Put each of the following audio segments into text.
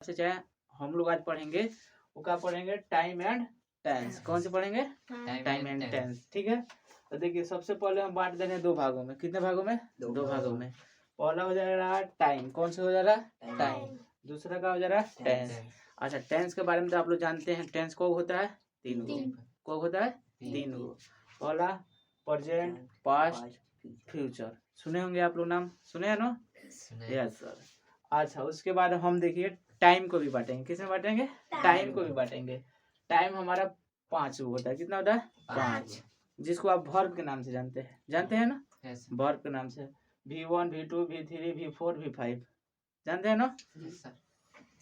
से चाहे हम लोग आज पढ़ेंगे वो क्या पढ़ेंगे, टाइम एंड टेंस। कौन से पढ़ेंगे, टाइम एंड टेंस। ठीक है, तो देखिए सबसे पहले हम बांट दे रहे हैं दो भागों में। कितने भागों में, दो भागों में। पहला हो जा रहा है टाइम, कौन से हो जा रहा है, टाइम। दूसरा का हो जा रहा है टेंस। अच्छा, टेंस के बारे में तो आप लोग जानते हैं, टेंस को होता है तीन गो। को होता है तीन गो। पहला प्रेजेंट, पास्ट, फ्यूचर। सुने होंगे आप लोग, नाम सुने हैं ना, यस सर। अच्छा, उसके बाद हम देखिए टाइम को भी बांटेंगे। किसमें बांटेंगे, टाइम को भी बांटेंगे। टाइम हमारा 5 होता है। कितना होता है, 5, जिसको आप वर्ब के नाम से जानते हैं, जानते हैं ना, वर्ब के नाम से। V1, V2, V3, V4, V5 जानते हैं ना।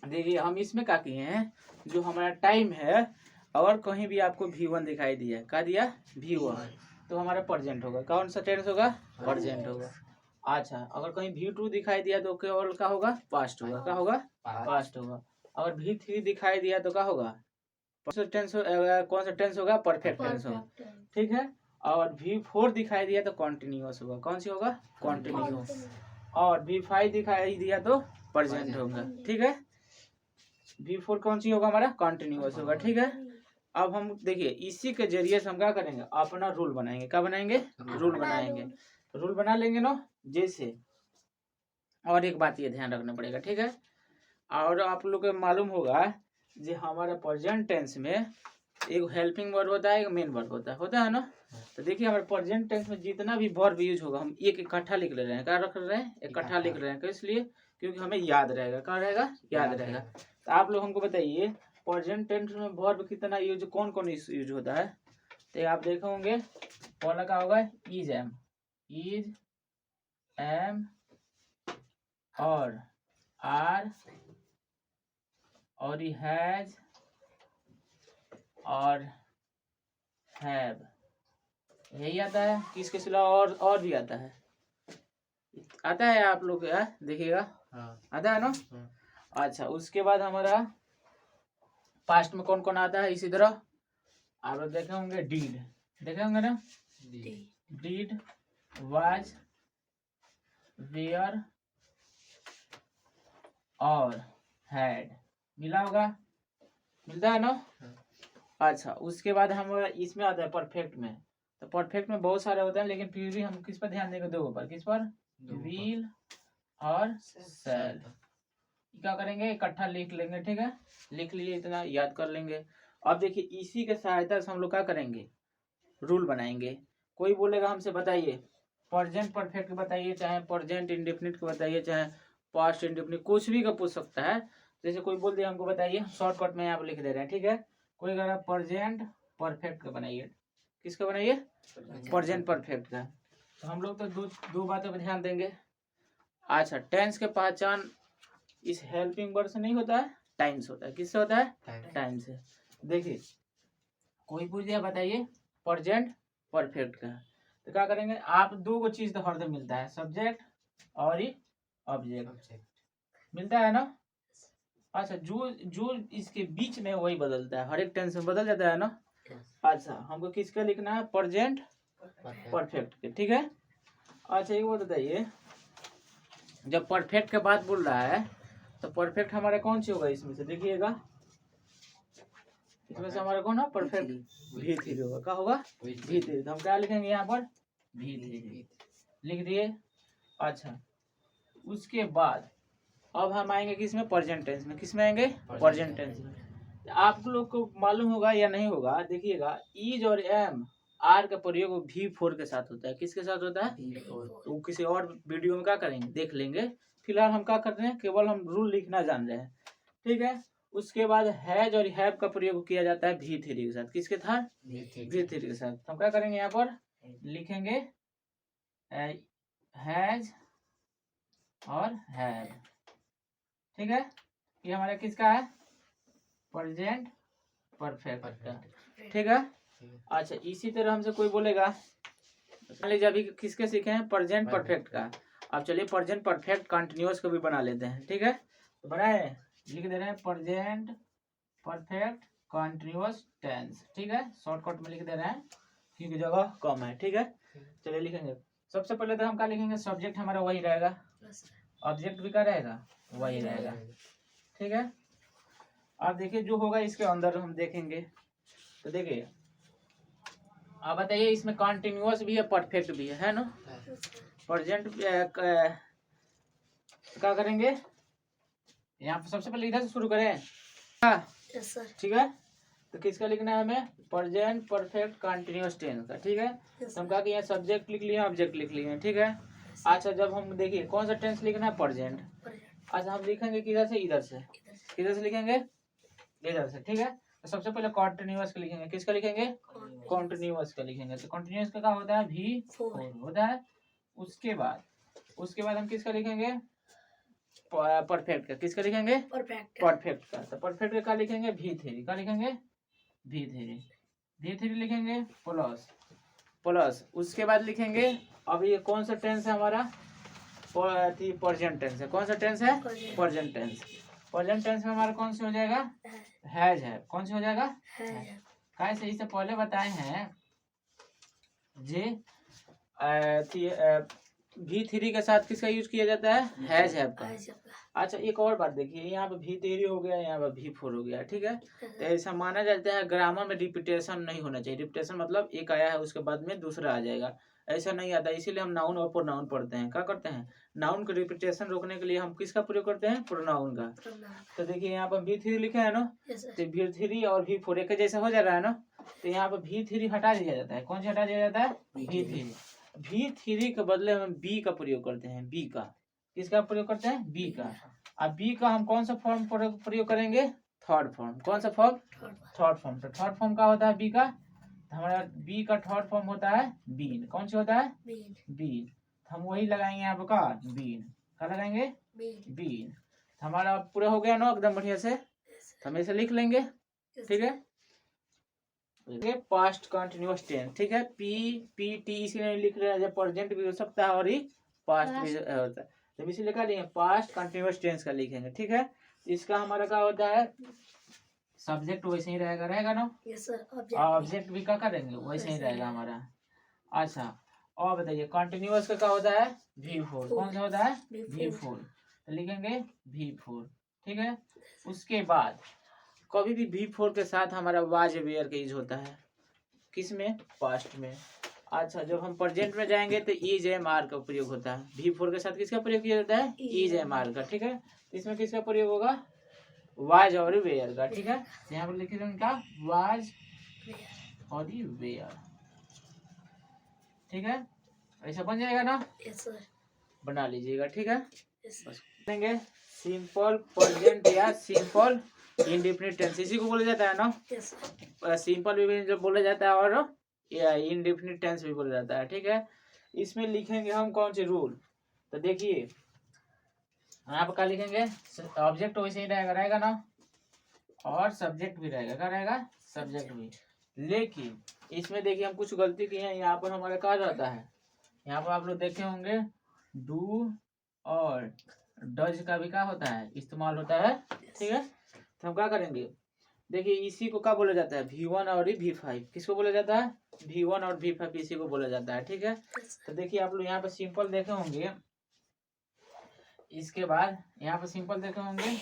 देखिए हम इसमें क्या किए हैं, जो हमारा टाइम है, और कहीं भी आपको V1 दिखाई दिया, क्या दिया, V1, तो हमारा प्रेजेंट होगा। कौन सा टेंस होगा, प्रेजेंट होगा। अच्छा, अगर कहीं V2 दिखाई दिया तो केवल क्या होगा, पास्ट होगा। क्या होगा, पास्ट होगा। अगर V3 दिखाई दिया तो क्या होगा, टेंस। कौन सा टेंस होगा, परफेक्ट टेंस होगा। ठीक है, और V4 दिखाई दिया तो कॉन्टिन्यूअस होगा। कौन सी होगा, कॉन्टिन्यूअस। और V5 दिखाई दिया तो प्रेजेंट होगा। ठीक है, V4 कौन सी होगा, हमारा कॉन्टिन्यूअस होगा। ठीक है, अब हम देखिए इसी के जरिए से हम क्या करेंगे, अपना रूल बनाएंगे। क्या बनाएंगे, रूल बनाएंगे। रूल बना लेंगे ना, जैसे और एक बात ये ध्यान रखना पड़ेगा। ठीक है, और आप लोग को मालूम होगा जो हमारा प्रेजेंट टेंस में एक हेल्पिंग वर्ब होता है, एक मेन वर्ब होता है ना। तो देखिए हमारे प्रेजेंट टेंस में जितना भी वर्ब यूज होगा हम एक इकट्ठा लिख ले रहे हैं। क्या रख रहे हैं, इकट्ठा लिख रहे हैं। इसलिए क्योंकि हमें याद रहेगा। क्या रहेगा, याद रहेगा। तो आप लोग हमको बताइए प्रेजेंट टेंस में वर्ब कितना यूज, कौन कौन यूज होता है। तो आप देखे होंगे, पहला क्या होगा, इज एम, इज एम, और आर, और हैज, और हैव, यही आता है। किसके सिवा और भी आता है, आता है आप लोग देखिएगा, आता है ना। अच्छा, उसके बाद हमारा पास्ट में कौन कौन आता है, इसी तरह आप लोग देखे होंगे, डीड, देखे होंगे ना, डीड, वाज, वेयर, और हैड, मिला होगा, मिलता है ना। अच्छा, उसके बाद हमारा इसमें आता है परफेक्ट में। तो परफेक्ट में बहुत सारे होते हैं, लेकिन फिर भी हम किस पर ध्यान देंगे, दो पर। किस पर, विल और शैल। क्या करेंगे, इकट्ठा लिख लेंगे। ठीक है, लिख लिए, इतना याद कर लेंगे। अब देखिए इसी के सहायता से हम लोग क्या करेंगे, रूल बनाएंगे। कोई बोलेगा हमसे बताइए प्रेजेंट परफेक्ट बताइए, चाहे प्रेजेंट इंडेफिनिट को बताइए, चाहे पास्ट इंडेफिनिट, कुछ भी का पूछ सकता है। जैसे कोई बोल दिया हमको बताइए, शॉर्टकट में आप लिख दे रहे हैं। ठीक है, कोई कह रहा है प्रेजेंट परफेक्ट का बनाइए। किसका बनाइए, प्रेजेंट परफेक्ट का। तो हम लोग तो दो बातों पर ध्यान देंगे। अच्छा, टेंस के पहचान इस हेल्पिंग वर्ड से नहीं होता है, टाइम्स होता है। किससे होता है, टाइम से। देखिए कोई पूछ दिया बताइए प्रेजेंट परफेक्ट का, तो क्या करेंगे, आप दो को चीज तो हरदम मिलता है, सब्जेक्ट और ऑब्जेक्ट मिलता है ना। अच्छा, जो इसके बीच में वही बदलता है, हर एक टेंस में बदल जाता है ना। अच्छा, हमको किसका लिखना है, प्रेजेंट परफेक्ट के। ठीक है, अच्छा एक बात बताइए, जब परफेक्ट के बाद बोल रहा है तो परफेक्ट हमारा कौन सी होगा, इसमें से देखिएगा, इसमें से हमारा कौन है परफेक्ट, V3 होगा। क्या होगा, V3। तो हम क्या लिखेंगे यहाँ पर, V3 लिख दिए। अच्छा, उसके बाद अब हम आएंगे किसमें, प्रेजेंट टेंस में। किसमें आएंगे, प्रेजेंट टेंस में। आप लोग को मालूम होगा या नहीं होगा, देखिएगा इज और एम, आर का प्रयोग V4 के साथ होता है। किसके साथ होता है, तो किसी और वीडियो में क्या करेंगे, देख लेंगे। फिलहाल हम क्या कर रहे हैं, केवल हम रूल लिखना जान रहे हैं। ठीक है, उसके बाद हैज और हैव का प्रयोग किया जाता है V3 के साथ। किसके था, V3 के साथ। तो हम क्या करेंगे, यहाँ पर लिखेंगे हैज और हैव। ठीक है, ये हमारा किसका है, प्रेजेंट परफेक्ट का। ठीक है, अच्छा इसी तरह हमसे कोई बोलेगा, मान लीजिए अभी किसके सीखे हैं, प्रेजेंट परफेक्ट का। अब चलिए प्रेजेंट परफेक्ट कंटिन्यूअस को भी बना लेते हैं। ठीक है, तो बनाए, लिख दे रहे हैं प्रेजेंट परफेक्ट कंटिन्यूअस टेंस। ठीक है, शॉर्टकट में लिख दे रहे हैं क्योंकि जगह कम है। ठीक है, चलिए लिखेंगे। सबसे पहले तो हम क्या लिखेंगे, सब्जेक्ट हमारा वही रहेगा, ऑब्जेक्ट भी क्या रहेगा, वही रहेगा। ठीक है, अब देखिए जो होगा इसके अंदर हम देखेंगे। तो देखिए आप बताइए इसमें कॉन्टिन्यूअस भी है परफेक्ट भी है ना। प्रेजेंट क्या करेंगे, यहाँ पर सबसे पहले इधर से शुरू करें। ठीक है, तो किसका लिखना है हमें, प्रेजेंट परफेक्ट कंटिन्यूअस टेंस का। ठीक है, तो हम कहा कि यहाँ सब्जेक्ट लिख लिए ऑब्जेक्ट लिख लिए। ठीक है, अच्छा जब हम देखिए कौन सा टेंस लिखना है, प्रेजेंट। अच्छा हम लिखेंगे किधर से, इधर से। किधर से लिखेंगे, इधर से। ठीक है, तो सबसे पहले कॉन्टिन्यूअस का लिखेंगे। किसका लिखेंगे, कॉन्टिन्यूअस का लिखेंगे। तो कॉन्टिन्यूअस का क्या होता है, V4 होता है। उसके बाद हम किसका लिखेंगे, परफेक्ट का। किसका लिखेंगे, परफेक्ट का। तो परफेक्ट का क्या लिखेंगे, V3 का लिखेंगे, V3 लिखेंगे प्लस। उसके बाद लिखेंगे, अब ये कौन सा टेंस है हमारा, प्रेजेंट टेंस है। कौन सा टेंस है, प्रेजेंट टेंस। प्रेजेंट टेंस में हमारा कौन सा हो जाएगा, हैज है। कौन सा हो जाएगा, कैसे, इससे पहले बताए हैं जे V3 के साथ किसका यूज किया जाता है, हैज है का। अच्छा एक और बात देखिए, यहाँ पे V3 हो गया, यहाँ पे V4 हो गया। ठीक है, तो ऐसा माना जाता है ग्रामर में रिपीटेशन नहीं होना चाहिए। रिपीटेशन मतलब एक आया है उसके बाद में दूसरा आ जाएगा, ऐसा नहीं आता। इसीलिए हम नाउन और प्रोनाउन पढ़ते हैं। क्या करते हैं, नाउन का रिपीटेशन रोकने के लिए हम किसका प्रयोग करते हैं, प्रोनाउन का। तो देखिए यहाँ पर V3 लिखे है ना, तो V3 और V4 एक जैसा हो जा रहा है ना, तो यहाँ पर V3 हटा दिया जाता है। कौन सा हटा दिया जाता है, V3 के बदले हम B का प्रयोग करते हैं। B का, किसका प्रयोग करते हैं, B का। अब B का हम कौन सा फॉर्म प्रयोग करेंगे, थर्ड फॉर्म। कौन सा फॉर्म, थर्ड फॉर्म। तो थर्ड फॉर्म का होता है B का, हमारा B का थर्ड फॉर्म होता है बीन। कौन सा होता है, बीन। हम वही लगाएंगे यहाँ पे का, बीन। क्या लगाएंगे, बीन। हमारा पूरा हो गया ना एकदम बढ़िया से, हम ऐसे लिख लेंगे। ठीक है, पास्ट कंटिन्यूअस टेंस। ठीक है, PPT इसीलिए लिख रहे हैं, जब प्रेजेंट भी हो सकता है और ही पास्ट भी होता है, तो इसीलिए लिखा देंगे पास्ट कंटिन्यूअस टेंस का लिखेंगे। ठीक है, इसका हमारा क्या होता है, सब्जेक्ट वैसे ही रहेगा ना, ऑब्जेक्ट भी क्या करेंगे, वैसे ही रहेगा हमारा। अच्छा और बताइए कंटिन्यूअस का क्या होता है, V4। कौन सा होता है, V4, तो लिखेंगे V4। ठीक है, उसके बाद कभी भी V4 के साथ हमारा वाज वेयर का यूज होता है, किसमें, पास्ट में। अच्छा जब हम प्रेजेंट में जाएंगे तो इज एम आर का प्रयोग होता है। V4 के साथ किसका प्रयोग किया जाता है, इज एम आर का। ठीक है, तो इसमें किसका प्रयोग होगा, वाज और वेयर का। ठीक है, यहाँ पर लिखिए उनका वाज और वेयर। ठीक है, ऐसा बन जाएगा ना, बना लीजिएगा। ठीक है, देंगे सिंपल प्रेजेंट या सिंपल इंडेफिनिट टेंस, इसी को बोला जाता है ना। सिंपल भी जो बोला जाता है और इंडेफिनिट टेंस भी बोला जाता है। ठीक है, इसमें लिखेंगे हम कौन से रूल, तो देखिए आप क्या लिखेंगे, ऑब्जेक्ट वैसे ही रहेगा ना, और सब्जेक्ट भी रहेगा। क्या रहेगा, सब्जेक्ट भी। लेकिन इसमें देखिए हम कुछ गलती की है। यहाँ पर हमारा कहा जाता है, यहाँ पर आप लोग देखे होंगे डू और डज का भी क्या होता है, इस्तेमाल होता है। ठीक है, तो हम क्या करेंगे, देखिए इसी को क्या बोला जाता है, V1 और V5। किसको बोला जाता है, V1 और V5 इसी को बोला जाता है। ठीक है, तो देखिए आप लोग यहाँ पर सिंपल देखे होंगे, इसके बाद यहाँ पर सिंपल देखे होंगे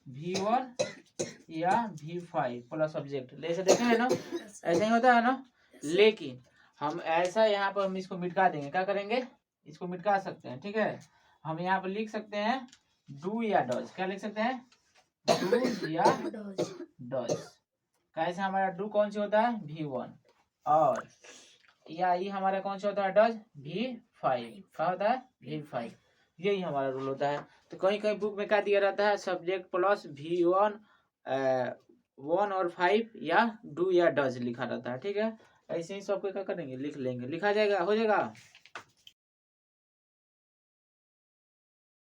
V1 या V5 प्लस ऑब्जेक्ट, ऐसे देखे हैं ना, ऐसा ही होता है ना। लेकिन हम ऐसा यहाँ पर हम इसको मिटा देंगे। क्या करेंगे, इसको मिटा सकते हैं। ठीक है, हम यहाँ पर लिख सकते हैं डू या डज। क्या लिख सकते हैं, डू या डज। कैसे, हमारा डू कौन सी होता है, V1, और या ये हमारा कौन सा होता है, डज V5। क्या होता है, V5। यही हमारा रूल होता है। तो कहीं कहीं बुक में क्या दिया रहता है, सब्जेक्ट प्लस V1 1 और 5 या डू या डज लिखा रहता है। ठीक है, ऐसे ही सबको क्या करेंगे, लिख लेंगे, लिखा जाएगा, हो जाएगा।